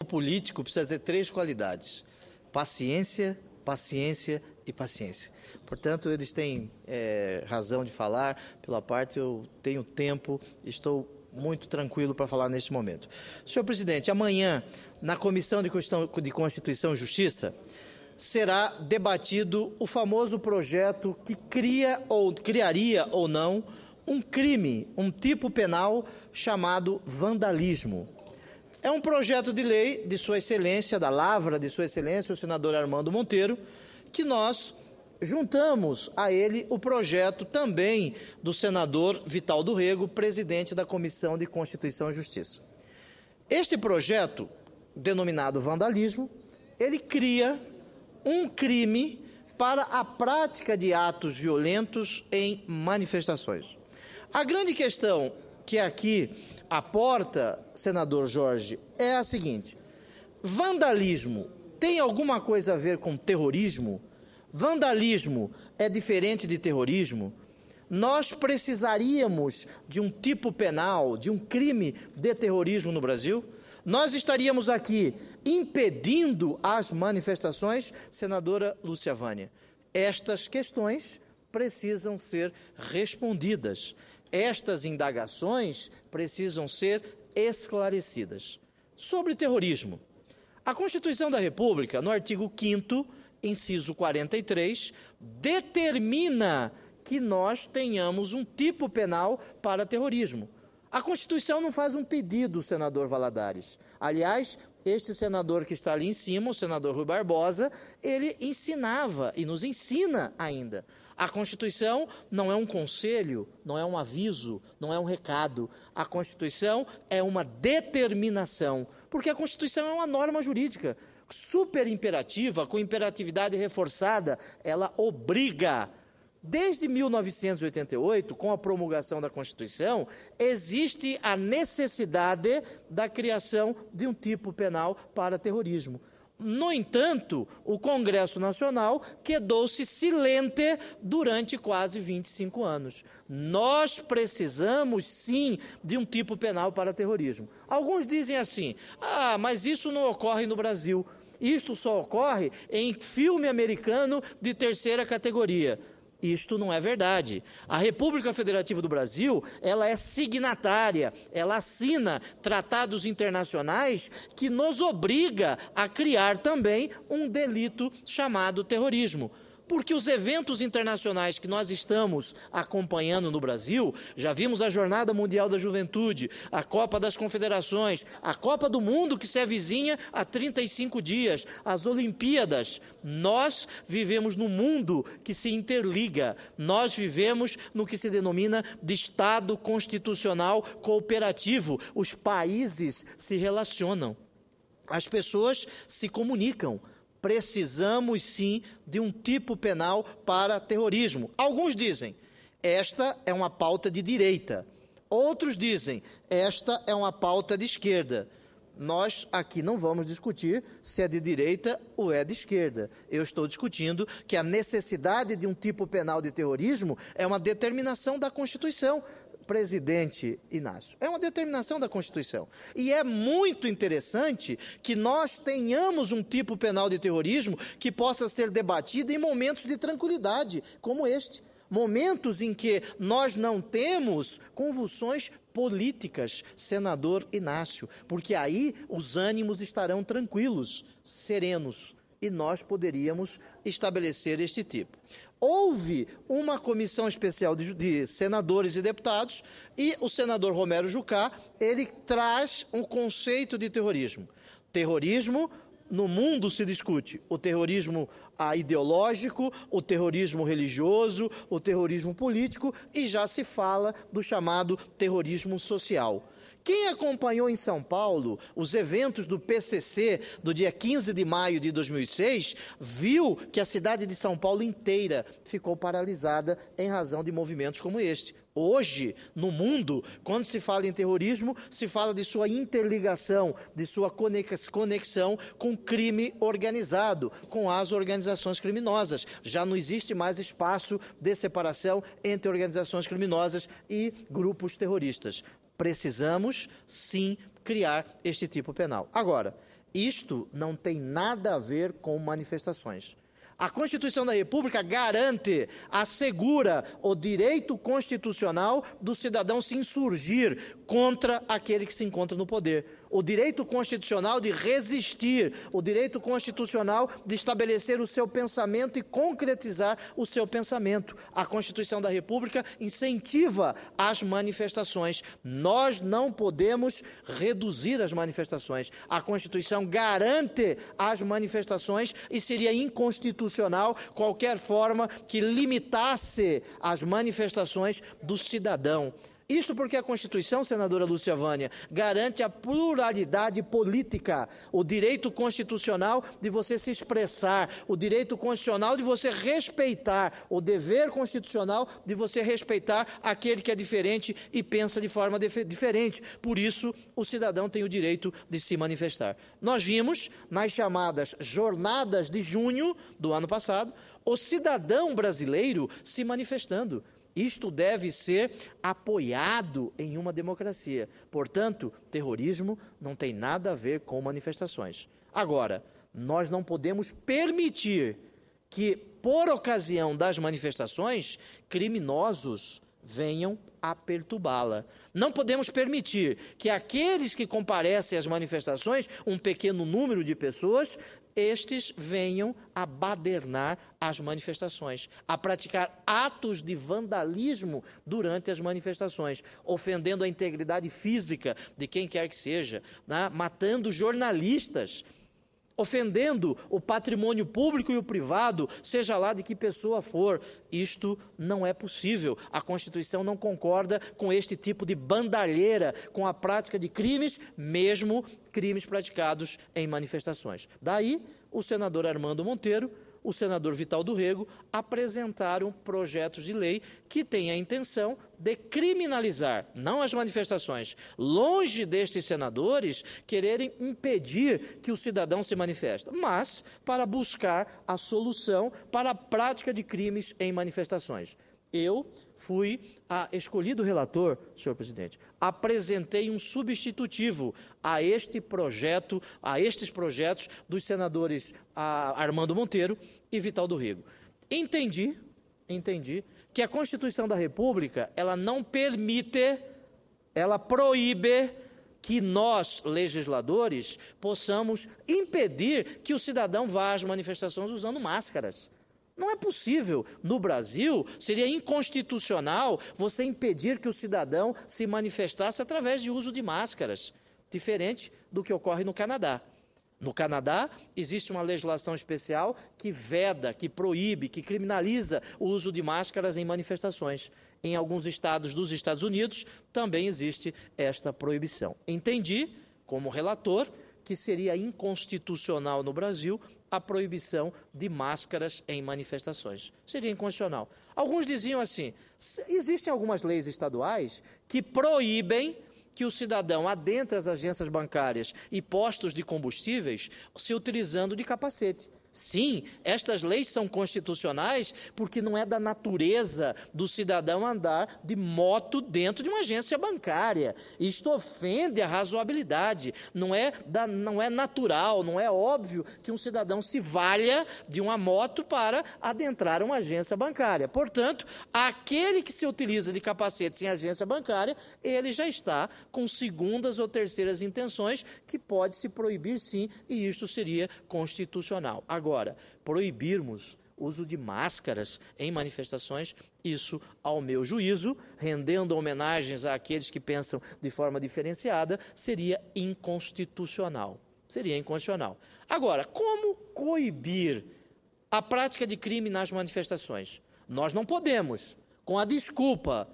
político precisa ter três qualidades: paciência, paciência e paciência. Portanto, eles têm razão de falar, pela parte eu tenho tempo, estou muito tranquilo para falar neste momento. Senhor presidente, amanhã, na Comissão de Constituição e Justiça, será debatido o famoso projeto que criaria ou não um crime, um tipo penal chamado vandalismo. É um projeto de lei de Sua Excelência, da lavra de Sua Excelência, o senador Armando Monteiro, que nós juntamos a ele o projeto também do senador Vital do Rego, presidente da Comissão de Constituição e Justiça. Este projeto, denominado vandalismo, ele cria um crime para a prática de atos violentos em manifestações. A grande questão que aqui aporta, senador Jorge, é a seguinte: vandalismo tem alguma coisa a ver com terrorismo? Vandalismo é diferente de terrorismo? Nós precisaríamos de um tipo penal, de um crime de terrorismo no Brasil? Nós estaríamos aqui impedindo as manifestações? Senadora Lúcia Vânia, estas questões precisam ser respondidas. Estas indagações precisam ser esclarecidas. Sobre terrorismo, a Constituição da República, no artigo 5º, inciso 43, determina que nós tenhamos um tipo penal para terrorismo. A Constituição não faz um pedido, senador Valadares. Aliás, este senador que está ali em cima, o senador Rui Barbosa, ele ensinava e nos ensina ainda. A Constituição não é um conselho, não é um aviso, não é um recado. A Constituição é uma determinação, porque a Constituição é uma norma jurídica super imperativa, com imperatividade reforçada, ela obriga. Desde 1988, com a promulgação da Constituição, existe a necessidade da criação de um tipo penal para terrorismo. No entanto, o Congresso Nacional quedou-se silente durante quase 25 anos. Nós precisamos, sim, de um tipo penal para terrorismo. Alguns dizem assim: mas isso não ocorre no Brasil. Isto só ocorre em filme americano de terceira categoria. Isto não é verdade. A República Federativa do Brasil, ela é signatária, ela assina tratados internacionais que nos obriga a criar também um delito chamado terrorismo. Porque os eventos internacionais que nós estamos acompanhando no Brasil, já vimos a Jornada Mundial da Juventude, a Copa das Confederações, a Copa do Mundo que se avizinha há 35 dias, as Olimpíadas. Nós vivemos num mundo que se interliga, nós vivemos no que se denomina de Estado constitucional cooperativo. Os países se relacionam, as pessoas se comunicam. Precisamos, sim, de um tipo penal para terrorismo. Alguns dizem, esta é uma pauta de direita. Outros dizem, esta é uma pauta de esquerda. Nós aqui não vamos discutir se é de direita ou é de esquerda. Eu estou discutindo que a necessidade de um tipo penal de terrorismo é uma determinação da Constituição. Presidente Inácio, é uma determinação da Constituição. E é muito interessante que nós tenhamos um tipo penal de terrorismo que possa ser debatido em momentos de tranquilidade, como este. Momentos em que nós não temos convulsões políticas, senador Inácio, porque aí os ânimos estarão tranquilos, serenos, e nós poderíamos estabelecer este tipo. Houve uma comissão especial de senadores e deputados e o senador Romero Jucá, ele traz um conceito de terrorismo. Terrorismo, no mundo se discute o terrorismo ideológico, o terrorismo religioso, o terrorismo político e já se fala do chamado terrorismo social. Quem acompanhou em São Paulo os eventos do PCC do dia 15 de maio de 2006, viu que a cidade de São Paulo inteira ficou paralisada em razão de movimentos como este. Hoje, no mundo, quando se fala em terrorismo, se fala de sua interligação, de sua conexão com crime organizado, com as organizações criminosas. Já não existe mais espaço de separação entre organizações criminosas e grupos terroristas. Precisamos, sim, criar este tipo penal. Agora, Isto não tem nada a ver com manifestações. A Constituição da República garante, assegura o direito constitucional do cidadão se insurgir contra aquele que se encontra no poder. O direito constitucional de resistir, o direito constitucional de estabelecer o seu pensamento e concretizar o seu pensamento. A Constituição da República incentiva as manifestações. Nós não podemos reduzir as manifestações. A Constituição garante as manifestações e seria inconstitucional qualquer forma que limitasse as manifestações do cidadão. Isso porque a Constituição, senadora Lúcia Vânia, garante a pluralidade política, o direito constitucional de você se expressar, o direito constitucional de você respeitar, o dever constitucional de você respeitar aquele que é diferente e pensa de forma diferente. Por isso, o cidadão tem o direito de se manifestar. Nós vimos, nas chamadas Jornadas de Junho do ano passado, o cidadão brasileiro se manifestando. Isto deve ser apoiado em uma democracia. Portanto, terrorismo não tem nada a ver com manifestações. Agora, nós não podemos permitir que, por ocasião das manifestações, criminosos venham a perturbá-la. Não podemos permitir que aqueles que comparecem às manifestações, um pequeno número de pessoas, estes venham a badernar as manifestações, a praticar atos de vandalismo durante as manifestações, ofendendo a integridade física de quem quer que seja, né? Matando jornalistas, ofendendo o patrimônio público e o privado, seja lá de que pessoa for. Isto não é possível. A Constituição não concorda com este tipo de bandalheira, com a prática de crimes, mesmo crimes praticados em manifestações. Daí, o senador Armando Monteiro, o senador Vital do Rego apresentaram projetos de lei que têm a intenção de criminalizar, não as manifestações, longe destes senadores quererem impedir que o cidadão se manifeste, mas para buscar a solução para a prática de crimes em manifestações. Eu fui escolhido relator, senhor presidente, apresentei um substitutivo a este projeto, a estes projetos dos senadores Armando Monteiro e Vital do Rego. Entendi que a Constituição da República, ela não permite, ela proíbe que nós, legisladores, possamos impedir que o cidadão vá às manifestações usando máscaras. Não é possível. No Brasil, seria inconstitucional você impedir que o cidadão se manifestasse através de uso de máscaras, diferente do que ocorre no Canadá. No Canadá, existe uma legislação especial que veda, que proíbe, que criminaliza o uso de máscaras em manifestações. Em alguns estados dos Estados Unidos, também existe esta proibição. Entendi, como relator, que seria inconstitucional no Brasil a proibição de máscaras em manifestações. Seria inconstitucional. Alguns diziam assim, existem algumas leis estaduais que proíbem que o cidadão adentre as agências bancárias e postos de combustíveis se utilizando de capacete. Sim, estas leis são constitucionais porque não é da natureza do cidadão andar de moto dentro de uma agência bancária. Isto ofende a razoabilidade. Não é natural, não é óbvio que um cidadão se valha de uma moto para adentrar uma agência bancária. Portanto, aquele que se utiliza de capacetes em agência bancária, ele já está com segundas ou terceiras intenções que pode se proibir sim, e isto seria constitucional. Agora, proibirmos o uso de máscaras em manifestações, isso, ao meu juízo, rendendo homenagens àqueles que pensam de forma diferenciada, seria inconstitucional. Seria inconstitucional. Agora, como coibir a prática de crime nas manifestações? Nós não podemos, com a desculpa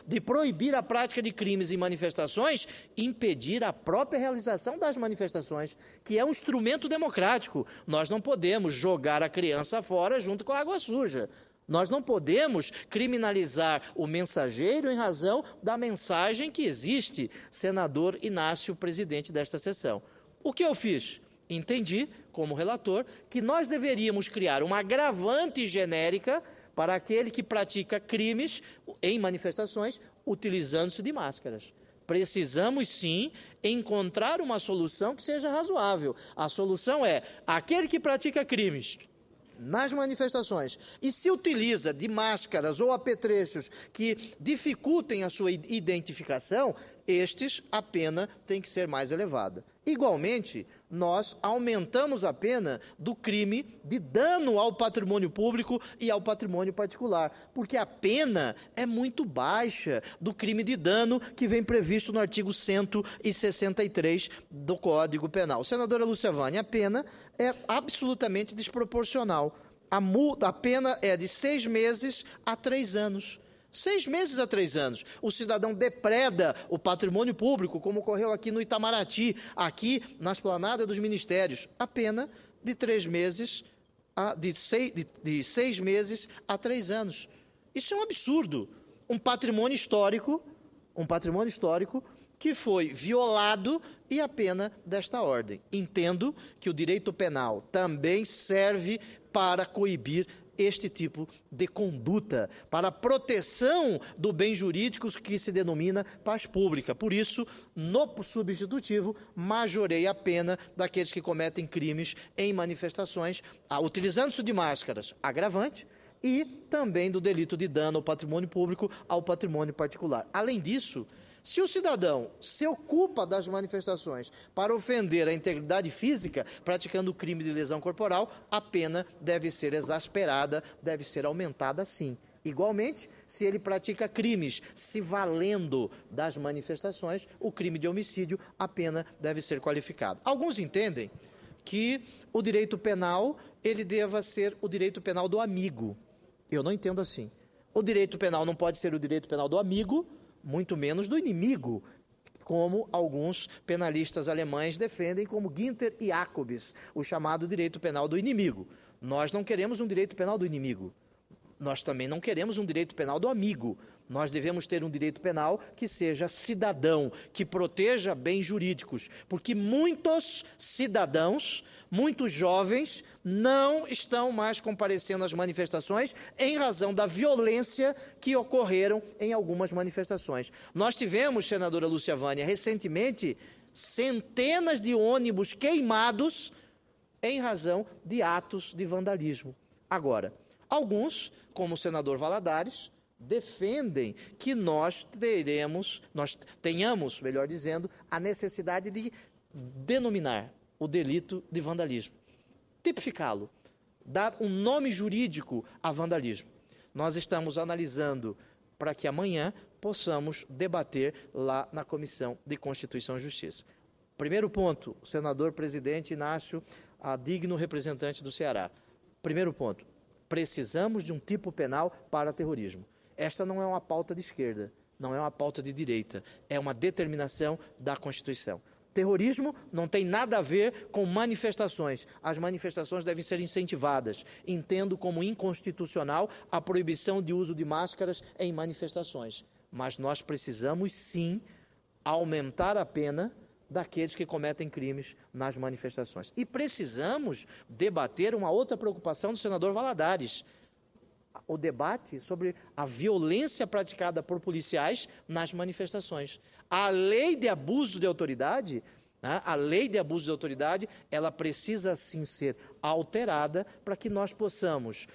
de proibir a prática de crimes em manifestações, impedir a própria realização das manifestações, que é um instrumento democrático. Nós não podemos jogar a criança fora junto com a água suja. Nós não podemos criminalizar o mensageiro em razão da mensagem que existe. Senador Inácio, presidente desta sessão. O que eu fiz? Entendi, como relator, que nós deveríamos criar uma agravante genérica para aquele que pratica crimes em manifestações utilizando-se de máscaras. Precisamos, sim, encontrar uma solução que seja razoável. A solução é aquele que pratica crimes nas manifestações e se utiliza de máscaras ou apetrechos que dificultem a sua identificação, a pena tem que ser mais elevada. Igualmente, nós aumentamos a pena do crime de dano ao patrimônio público e ao patrimônio particular, porque a pena é muito baixa do crime de dano que vem previsto no artigo 163 do Código Penal. Senadora Lúcia Vânia, a pena é absolutamente desproporcional. A pena é de 6 meses a 3 anos. 6 meses a 3 anos. O cidadão depreda o patrimônio público, como ocorreu aqui no Itamaraty, aqui na esplanada dos ministérios. A pena de 3 meses, de 6 meses a 3 anos. Isso é um absurdo. Um patrimônio histórico que foi violado e a pena desta ordem. Entendo que o direito penal também serve para coibir este tipo de conduta, para a proteção do bem jurídico que se denomina paz pública. Por isso, no substitutivo, majorei a pena daqueles que cometem crimes em manifestações, utilizando-se de máscaras, agravante, e também do delito de dano ao patrimônio público, ao patrimônio particular. Além disso, se o cidadão se ocupa das manifestações para ofender a integridade física, praticando o crime de lesão corporal, a pena deve ser exasperada, deve ser aumentada sim. Igualmente, se ele pratica crimes se valendo das manifestações, o crime de homicídio, a pena deve ser qualificada. Alguns entendem que o direito penal, ele deva ser o direito penal do amigo. Eu não entendo assim. O direito penal não pode ser o direito penal do amigo, muito menos do inimigo, como alguns penalistas alemães defendem, como Günther e Jacobs, o chamado direito penal do inimigo. Nós não queremos um direito penal do inimigo. Nós também não queremos um direito penal do amigo. Nós devemos ter um direito penal que seja cidadão, que proteja bens jurídicos, porque muitos cidadãos, muitos jovens, não estão mais comparecendo às manifestações em razão da violência que ocorreram em algumas manifestações. Nós tivemos, senadora Lúcia Vânia, recentemente, centenas de ônibus queimados em razão de atos de vandalismo. Agora, alguns, como o senador Valadares, defendem que nós tenhamos, melhor dizendo, a necessidade de denominar o delito de vandalismo, tipificá-lo, dar um nome jurídico a vandalismo. Nós estamos analisando para que amanhã possamos debater lá na Comissão de Constituição e Justiça. Primeiro ponto, o senador presidente Inácio, digno representante do Ceará. Primeiro ponto, precisamos de um tipo penal para terrorismo. Esta não é uma pauta de esquerda, não é uma pauta de direita, é uma determinação da Constituição. Terrorismo não tem nada a ver com manifestações. As manifestações devem ser incentivadas. Entendo como inconstitucional a proibição de uso de máscaras em manifestações. Mas nós precisamos, sim, aumentar a pena daqueles que cometem crimes nas manifestações. E precisamos debater uma outra preocupação do senador Valadares, o debate sobre a violência praticada por policiais nas manifestações. A lei de abuso de autoridade, ela precisa sim ser alterada para que nós possamos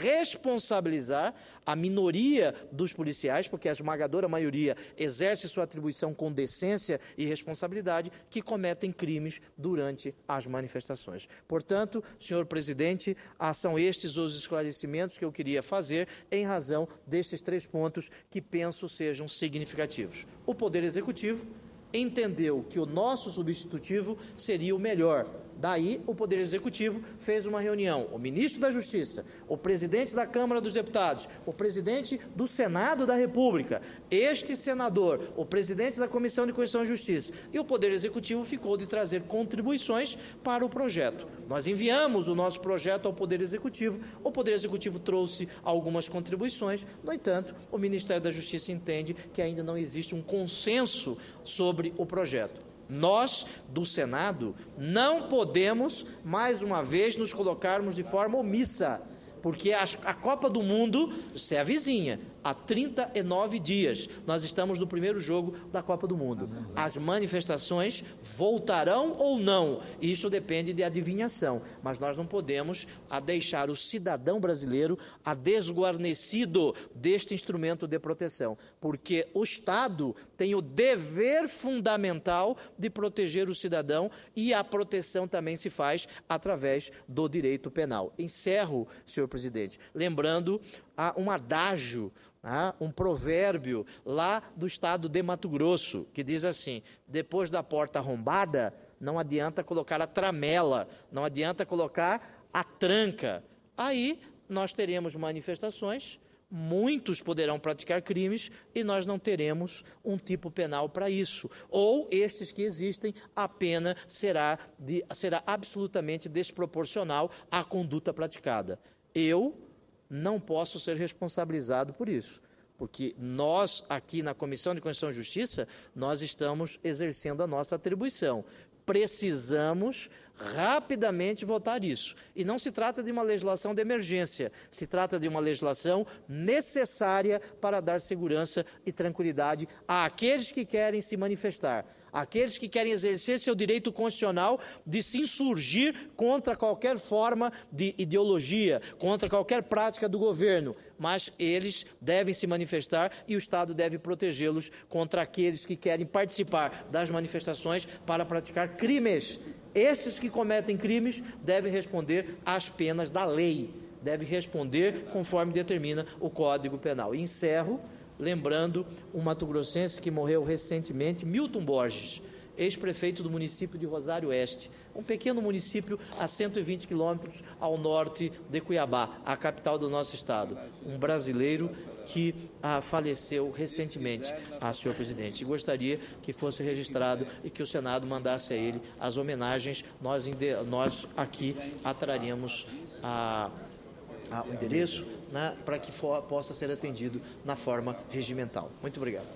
responsabilizar a minoria dos policiais, porque a esmagadora maioria exerce sua atribuição com decência e responsabilidade, que cometem crimes durante as manifestações. Portanto, senhor presidente, são estes os esclarecimentos que eu queria fazer em razão destes 3 pontos que penso sejam significativos. O Poder Executivo entendeu que o nosso substitutivo seria o melhor. Daí, o Poder Executivo fez uma reunião. O ministro da Justiça, o presidente da Câmara dos Deputados, o presidente do Senado da República, este senador, o presidente da Comissão de Constituição e Justiça, e o Poder Executivo ficou de trazer contribuições para o projeto. Nós enviamos o nosso projeto ao Poder Executivo, o Poder Executivo trouxe algumas contribuições, no entanto, o Ministério da Justiça entende que ainda não existe um consenso sobre o projeto. Nós, do Senado, não podemos, mais uma vez, nos colocarmos de forma omissa, porque a Copa do Mundo, se é a vizinha, há 39 dias. Nós estamos no primeiro jogo da Copa do Mundo. As manifestações voltarão ou não? Isso depende de adivinhação, mas nós não podemos deixar o cidadão brasileiro desguarnecido deste instrumento de proteção, porque o Estado tem o dever fundamental de proteger o cidadão e a proteção também se faz através do direito penal. Encerro, senhor presidente, lembrando um adágio, um provérbio lá do estado de Mato Grosso, que diz assim: depois da porta arrombada, não adianta colocar a tramela, não adianta colocar a tranca. Aí nós teremos manifestações, muitos poderão praticar crimes e nós não teremos um tipo penal para isso. Ou estes que existem, a pena será absolutamente desproporcional à conduta praticada. Eu não posso ser responsabilizado por isso, porque nós aqui na Comissão de Constituição e Justiça, nós estamos exercendo a nossa atribuição. Precisamos rapidamente votar isso. E não se trata de uma legislação de emergência, se trata de uma legislação necessária para dar segurança e tranquilidade àqueles que querem se manifestar, àqueles que querem exercer seu direito constitucional de se insurgir contra qualquer forma de ideologia, contra qualquer prática do governo, mas eles devem se manifestar e o Estado deve protegê-los contra aqueles que querem participar das manifestações para praticar crimes. Esses que cometem crimes devem responder às penas da lei, devem responder conforme determina o Código Penal. E encerro lembrando um mato-grossense que morreu recentemente, Milton Borges, ex-prefeito do município de Rosário Oeste, um pequeno município a 120 quilômetros ao norte de Cuiabá, a capital do nosso estado. Um brasileiro que faleceu recentemente, senhor presidente. E gostaria que fosse registrado e que o Senado mandasse a ele as homenagens. Nós aqui atraremos o endereço, para que possa ser atendido na forma regimental. Muito obrigado.